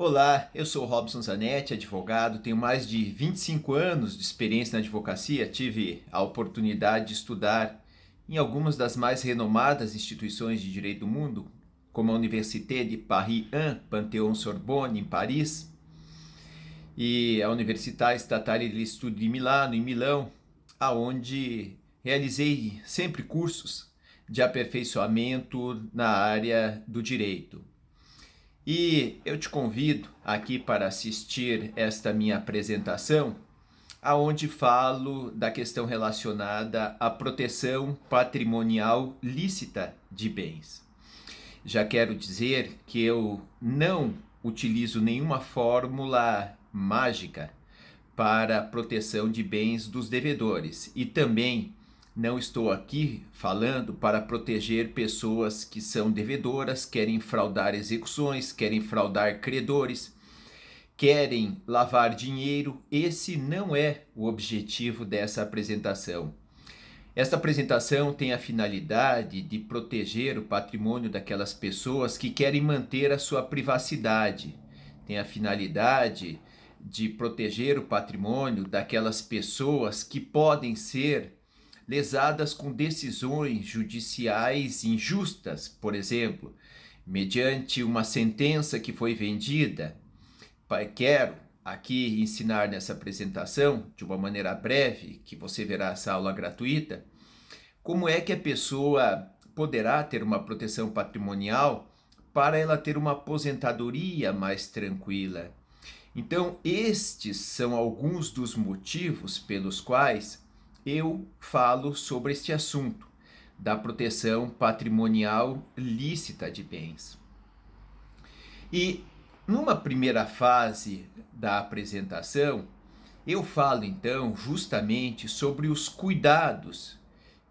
Olá, eu sou Robson Zanetti, advogado, tenho mais de 25 anos de experiência na advocacia, tive a oportunidade de estudar em algumas das mais renomadas instituições de direito do mundo, como a Université de Paris 1, Panthéon-Sorbonne, em Paris, e a Università Statale degli Studi di Milano, em Milão, aonde realizei sempre cursos de aperfeiçoamento na área do direito. E eu te convido aqui para assistir esta minha apresentação, aonde falo da questão relacionada à proteção patrimonial lícita de bens. Já quero dizer que eu não utilizo nenhuma fórmula mágica para a proteção de bens dos devedores e também não estou aqui falando para proteger pessoas que são devedoras, querem fraudar execuções, querem fraudar credores, querem lavar dinheiro. Esse não é o objetivo dessa apresentação. Esta apresentação tem a finalidade de proteger o patrimônio daquelas pessoas que querem manter a sua privacidade. Tem a finalidade de proteger o patrimônio daquelas pessoas que podem ser lesadas com decisões judiciais injustas, por exemplo, mediante uma sentença que foi vendida. Quero aqui ensinar nessa apresentação, de uma maneira breve, que você verá essa aula gratuita, como é que a pessoa poderá ter uma proteção patrimonial para ela ter uma aposentadoria mais tranquila. Então, estes são alguns dos motivos pelos quais eu falo sobre este assunto da proteção patrimonial lícita de bens. E numa primeira fase da apresentação, eu falo então justamente sobre os cuidados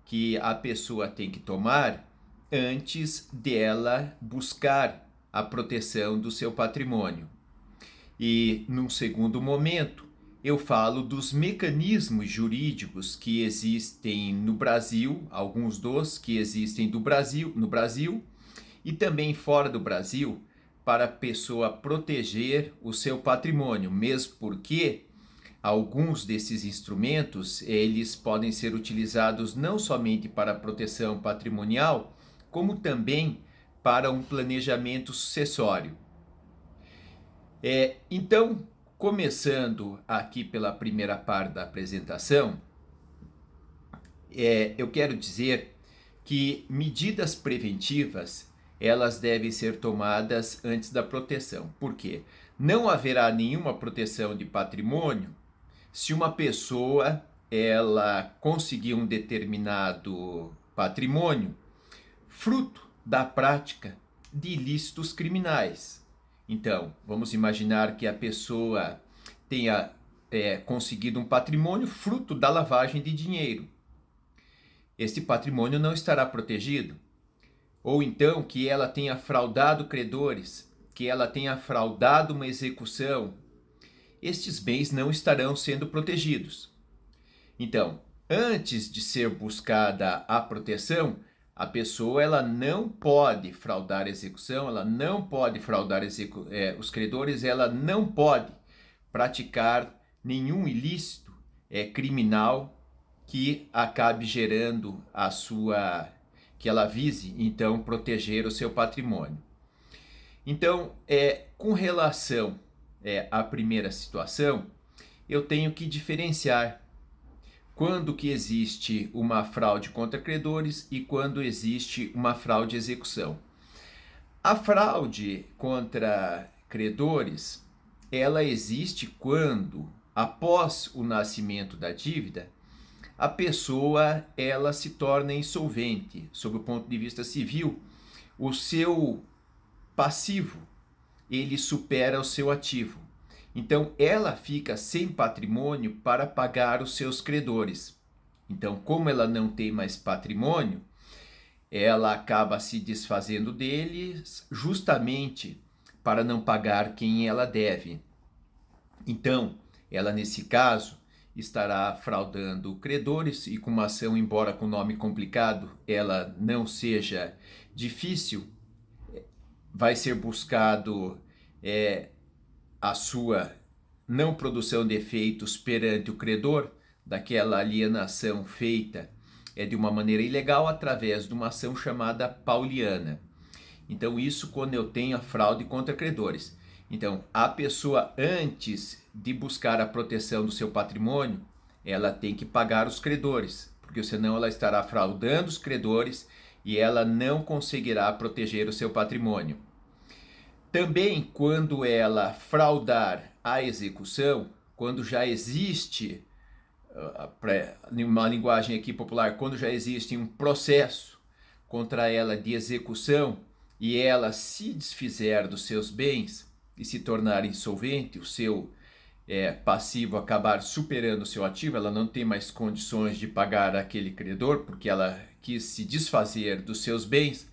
que a pessoa tem que tomar antes dela buscar a proteção do seu patrimônio. E num segundo momento, eu falo dos mecanismos jurídicos que existem no Brasil, alguns dos que existem no Brasil e também fora do Brasil, para a pessoa proteger o seu patrimônio, mesmo porque alguns desses instrumentos, eles podem ser utilizados não somente para a proteção patrimonial, como também para um planejamento sucessório. Então, começando aqui pela primeira parte da apresentação, eu quero dizer que medidas preventivas elas devem ser tomadas antes da proteção. Por quê? Não haverá nenhuma proteção de patrimônio se uma pessoa ela conseguir um determinado patrimônio fruto da prática de ilícitos criminais. Então, vamos imaginar que a pessoa tenha conseguido um patrimônio fruto da lavagem de dinheiro. Esse patrimônio não estará protegido. Ou então que ela tenha fraudado credores, que ela tenha fraudado uma execução. Estes bens não estarão sendo protegidos. Então, antes de ser buscada a proteção, a pessoa ela não pode fraudar a execução, ela não pode fraudar os credores, ela não pode praticar nenhum ilícito criminal que acabe gerando que ela vise então proteger o seu patrimônio. Então, com relação à primeira situação, eu tenho que diferenciar quando que existe uma fraude contra credores e quando existe uma fraude de execução. A fraude contra credores, ela existe quando, após o nascimento da dívida, a pessoa ela se torna insolvente. Sob o ponto de vista civil, o seu passivo ele supera o seu ativo. Então, ela fica sem patrimônio para pagar os seus credores. Então, como ela não tem mais patrimônio, ela acaba se desfazendo deles justamente para não pagar quem ela deve. Então, ela nesse caso estará fraudando credores e com uma ação, embora com nome complicado, ela não seja difícil, vai ser buscado a sua não produção de efeitos perante o credor, daquela alienação feita de uma maneira ilegal através de uma ação chamada pauliana. Então isso quando eu tenho a fraude contra credores. Então a pessoa, antes de buscar a proteção do seu patrimônio, ela tem que pagar os credores, porque senão ela estará fraudando os credores e ela não conseguirá proteger o seu patrimônio. Também quando ela fraudar a execução, quando já existe, uma linguagem aqui popular, quando já existe um processo contra ela de execução e ela se desfizer dos seus bens e se tornar insolvente, o seu passivo acabar superando o seu ativo, ela não tem mais condições de pagar aquele credor porque ela quis se desfazer dos seus bens,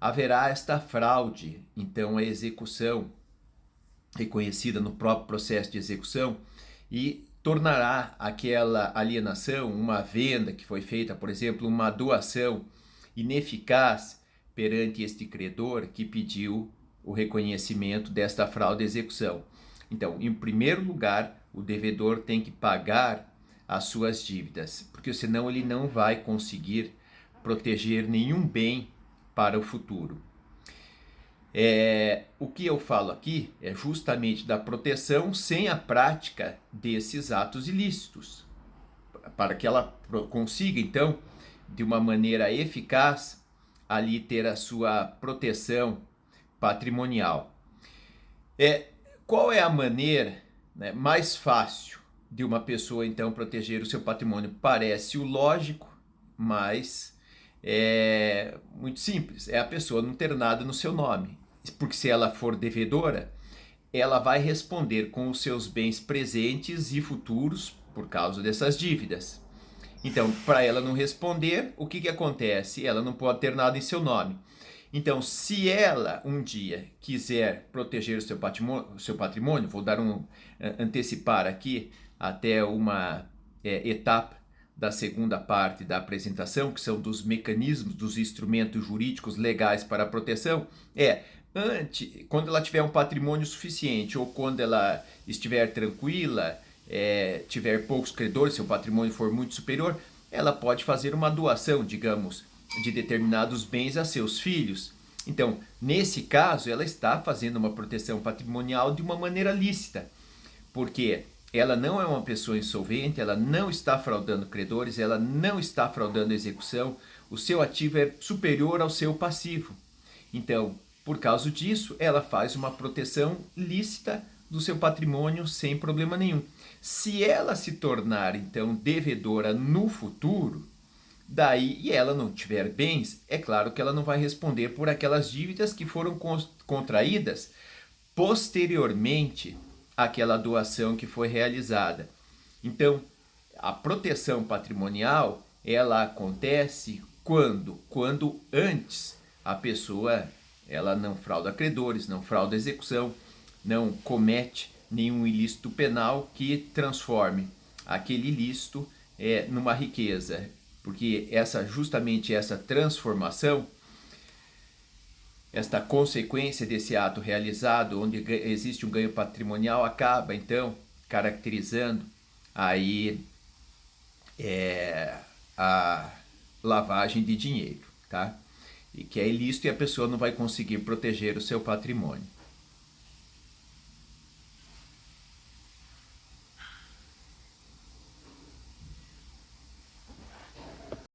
haverá esta fraude. Então a execução reconhecida no próprio processo de execução e tornará aquela alienação, uma venda que foi feita, por exemplo, uma doação ineficaz perante este credor que pediu o reconhecimento desta fraude de execução. Então, em primeiro lugar, o devedor tem que pagar as suas dívidas, porque senão ele não vai conseguir proteger nenhum bem para o futuro. O que eu falo aqui é justamente da proteção sem a prática desses atos ilícitos, para que ela consiga, então, de uma maneira eficaz, ali ter a sua proteção patrimonial. Qual é a maneira, né, mais fácil de uma pessoa, então, proteger o seu patrimônio? Parece o lógico, mas é muito simples. É a pessoa não ter nada no seu nome. Porque se ela for devedora, ela vai responder com os seus bens presentes e futuros por causa dessas dívidas. Então, para ela não responder, o que acontece? Ela não pode ter nada em seu nome. Então, se ela um dia quiser proteger o seu patrimônio, vou dar antecipar aqui até uma etapa da segunda parte da apresentação, que são dos mecanismos, dos instrumentos jurídicos legais para a proteção, quando ela tiver um patrimônio suficiente ou quando ela estiver tranquila, tiver poucos credores, seu patrimônio for muito superior, ela pode fazer uma doação, digamos, de determinados bens a seus filhos. Então, nesse caso, ela está fazendo uma proteção patrimonial de uma maneira lícita, porque ela não é uma pessoa insolvente, ela não está fraudando credores, ela não está fraudando a execução, o seu ativo é superior ao seu passivo. Então, por causa disso, ela faz uma proteção lícita do seu patrimônio sem problema nenhum. Se ela se tornar, então, devedora no futuro, daí, e ela não tiver bens, é claro que ela não vai responder por aquelas dívidas que foram contraídas posteriormente àquela doação que foi realizada. Então, a proteção patrimonial, ela acontece quando antes a pessoa ela não frauda credores, não frauda execução, não comete nenhum ilícito penal que transforme aquele ilícito numa riqueza. Porque justamente essa transformação, esta consequência desse ato realizado, onde existe um ganho patrimonial, acaba então caracterizando aí a lavagem de dinheiro, tá? E que é ilícito e a pessoa não vai conseguir proteger o seu patrimônio.